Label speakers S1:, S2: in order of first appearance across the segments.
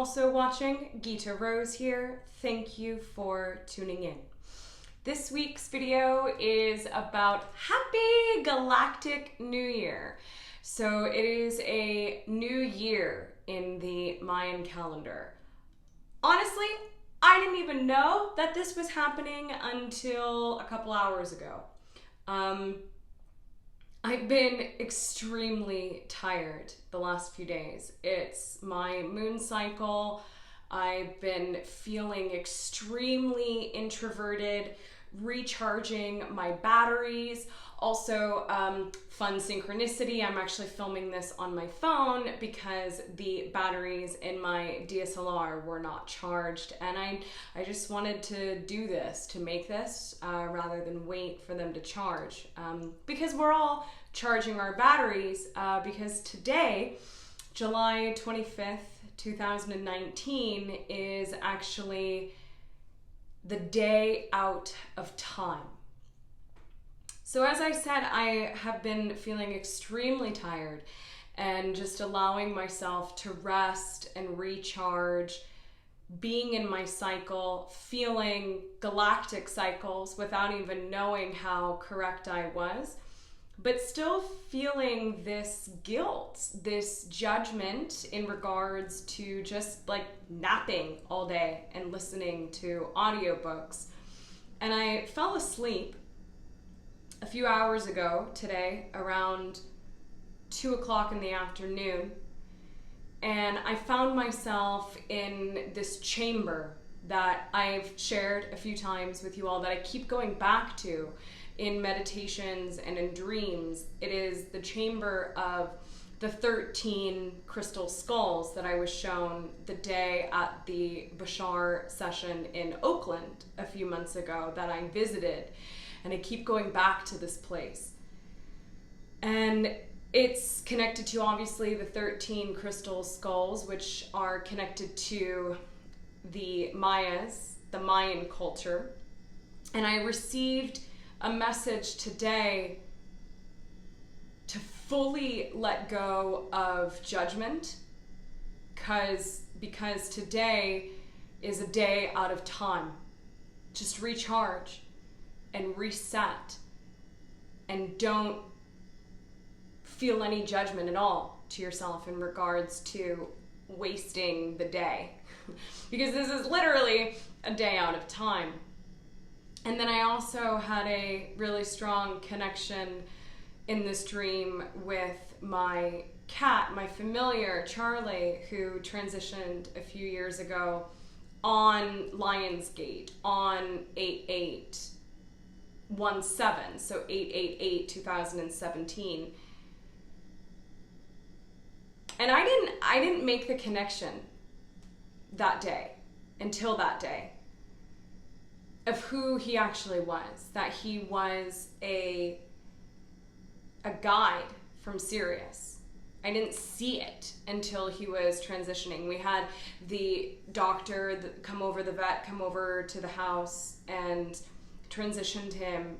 S1: also watching. Gita Rose here. Thank you for tuning in. This week's video is about Happy Galactic New Year. So it is a new year in the Mayan calendar. Honestly, I didn't even know that this was happening until a couple hours ago. I've been extremely tired the last few days. It's my moon cycle. I've been feeling extremely introverted, recharging my batteries. Also, fun synchronicity. I'm actually filming this on my phone because the batteries in my DSLR were not charged, and I just wanted to do this, to make this, rather than wait for them to charge. Because we're all charging our batteries, because today, July 25th, 2019, is actually the day out of time. So as I said, I have been feeling extremely tired and just allowing myself to rest and recharge, being in my cycle, feeling galactic cycles without even knowing how correct I was, but still feeling this guilt, this judgment in regards to just like napping all day and listening to audiobooks. And I fell asleep a few hours ago today, around 2 o'clock in the afternoon, and I found myself in this chamber that I've shared a few times with you all, that I keep going back to in meditations and in dreams. It is the chamber of the 13 crystal skulls that I was shown the day at the Bashar session in Oakland a few months ago that I visited. And I keep going back to this place. And it's connected to, obviously, the 13 crystal skulls, which are connected to the Mayas, the Mayan culture. And I received a message today to fully let go of judgment, because today is a day out of time. Just recharge and reset, and don't feel any judgment at all to yourself in regards to wasting the day, because this is literally a day out of time. And then I also had a really strong connection in this dream with my cat, my familiar, Charlie, who transitioned a few years ago on Lionsgate on 8/8. 17, so 8/8/8, 2017. And I didn't make the connection that day, until that day, of who he actually was, that he was a guide from Sirius. I didn't see it until he was transitioning. We had the doctor come over, the vet come over to the house and transitioned him,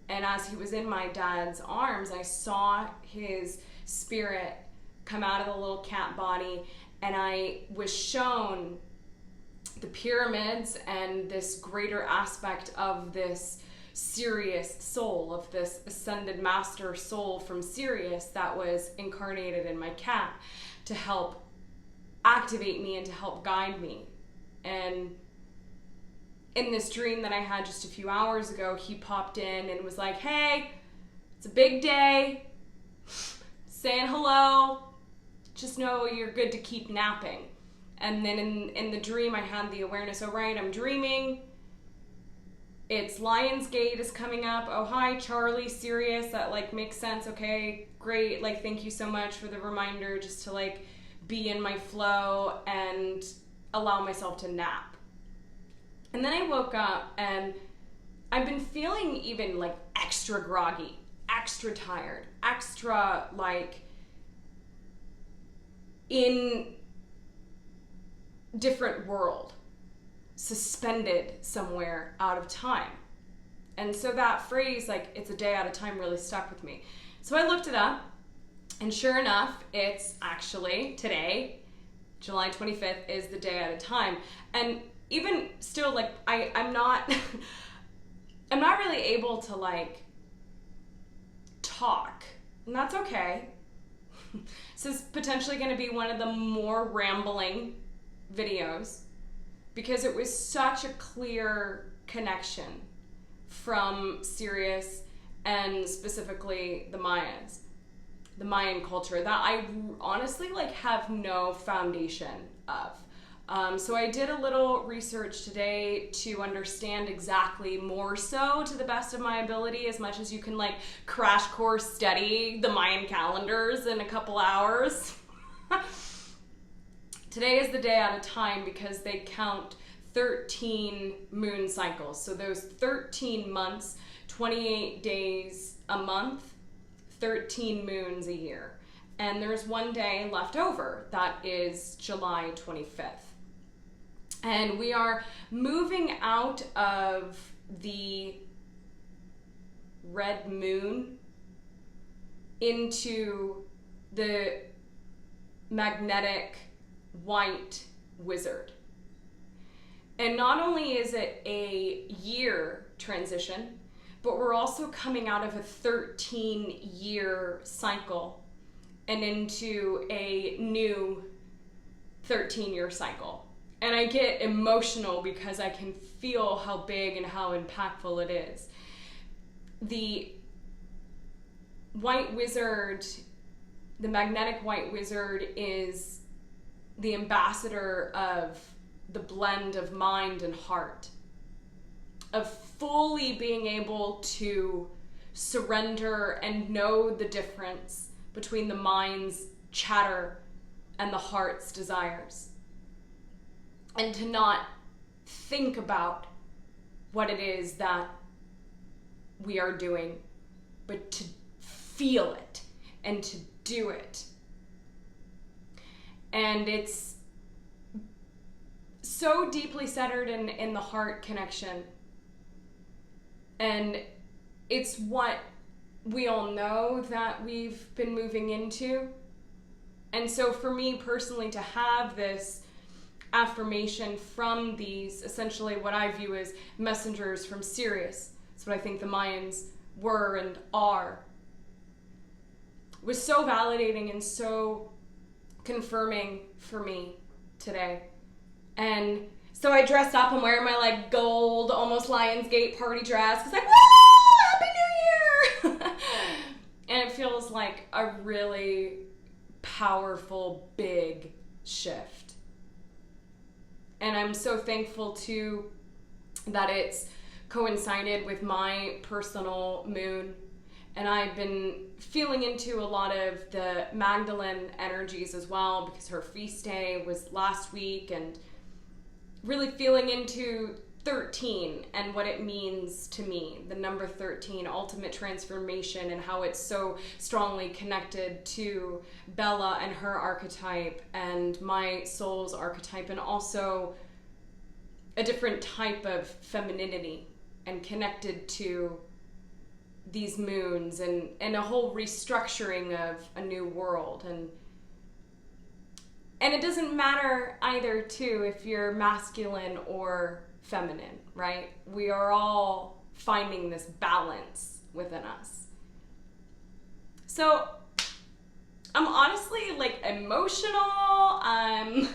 S1: and as he was in my dad's arms, I saw his spirit come out of the little cat body, and I was shown the pyramids and this greater aspect of this Sirius soul, of this ascended master soul from Sirius that was incarnated in my cat to help activate me and to help guide me. And in this dream that I had just a few hours ago, he popped in and was like, hey, it's a big day, saying hello, just know you're good to keep napping. And then in the dream, I had the awareness, oh right, I'm dreaming, it's Lionsgate is coming up, oh hi, Charlie, Sirius, that like makes sense, okay, great, like thank you so much for the reminder, just to like be in my flow and allow myself to nap. And then I woke up and I've been feeling even like extra groggy, extra tired, extra like in different world, suspended somewhere out of time. And so that phrase, like it's a day out of time, really stuck with me. So I looked it up, and sure enough, it's actually today July 25th is the day at a time. And even still, like, I'm not I'm not really able to like talk, and that's okay. This is potentially going to be one of the more rambling videos because it was such a clear connection from Sirius and specifically the Mayans, the Mayan culture, that I honestly like have no foundation of. So I did a little research today to understand exactly, more so to the best of my ability, as much as you can like crash course study the Mayan calendars in a couple hours. Today is the day at a time because they count 13 moon cycles. So those 13 months, 28 days a month, 13 moons a year. And there's one day left over, that is July 25th. And we are moving out of the red moon into the magnetic white wizard. And not only is it a year transition, but we're also coming out of a 13-year cycle and into a new 13-year cycle. And I get emotional because I can feel how big and how impactful it is. The white wizard, the magnetic white wizard, is the ambassador of the blend of mind and heart, of fully being able to surrender and know the difference between the mind's chatter and the heart's desires. And to not think about what it is that we are doing, but to feel it and to do it. And it's so deeply centered in the heart connection. And it's what we all know that we've been moving into. And so for me personally, to have this affirmation from these, essentially what I view as messengers from Sirius, that's what I think the Mayans were and are, was so validating and so confirming for me today. And so I dressed up. I'm wearing my like gold, almost Lionsgate party dress, because like, woo, Happy New Year! And it feels like a really powerful, big shift. And I'm so thankful too that it's coincided with my personal moon. And I've been feeling into a lot of the Magdalene energies as well, because her feast day was last week, and really feeling into 13 and what it means to me, the number 13, ultimate transformation, and how it's so strongly connected to Bella and her archetype and my soul's archetype, and also a different type of femininity, and connected to these moons and a whole restructuring of a new world. And it doesn't matter either too if you're masculine or feminine, right? We are all finding this balance within us. So I'm honestly like emotional. I'm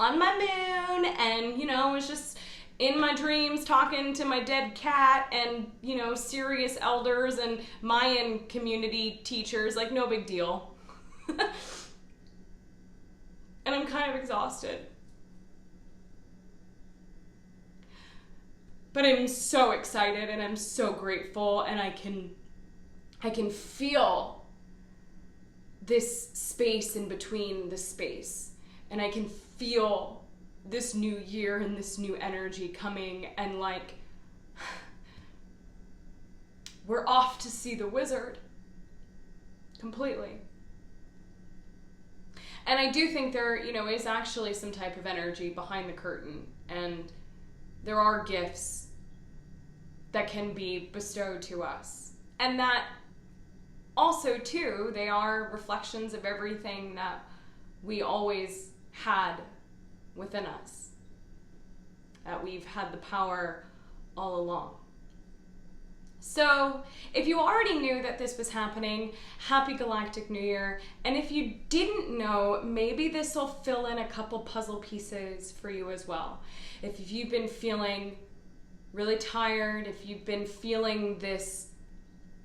S1: on my moon, and I was just in my dreams talking to my dead cat and Sirius elders and Mayan community teachers, like no big deal. And I'm kind of exhausted. But I'm so excited and I'm so grateful, and I can feel this space in between the space, and I can feel this new year and this new energy coming, and like we're off to see the wizard completely. And I do think there, is actually some type of energy behind the curtain, and there are gifts that can be bestowed to us. And that also, too, they are reflections of everything that we always had within us, that we've had the power all along. So if you already knew that this was happening, happy Galactic New Year. And if you didn't know, maybe this will fill in a couple puzzle pieces for you as well. If you've been feeling really tired, if you've been feeling this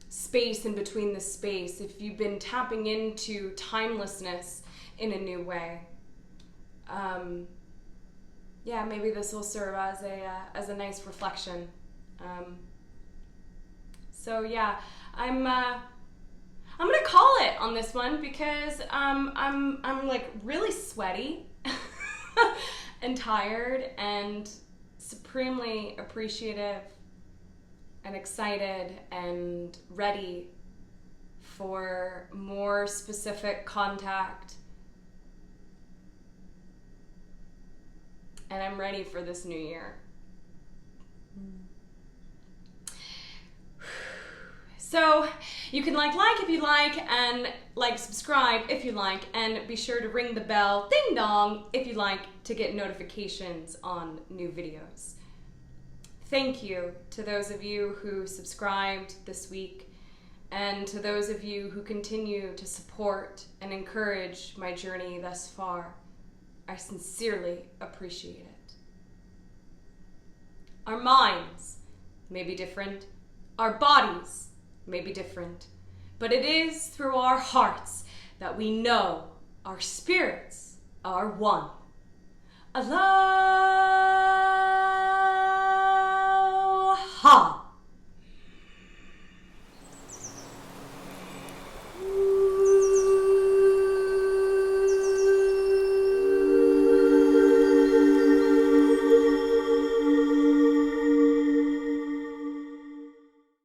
S1: space in between the space, if you've been tapping into timelessness in a new way, yeah, maybe this will serve as a nice reflection. So yeah, I'm gonna call it on this one because I'm like really sweaty and tired and supremely appreciative and excited and ready for more specific contact. And I'm ready for this new year. So you can like if you like, and subscribe if you like, and be sure to ring the bell, ding dong, if you like, to get notifications on new videos. Thank you to those of you who subscribed this week, and to those of you who continue to support and encourage my journey thus far. I sincerely appreciate it. Our minds may be different, our bodies may be different, but it is through our hearts that we know our spirits are one. Aloha!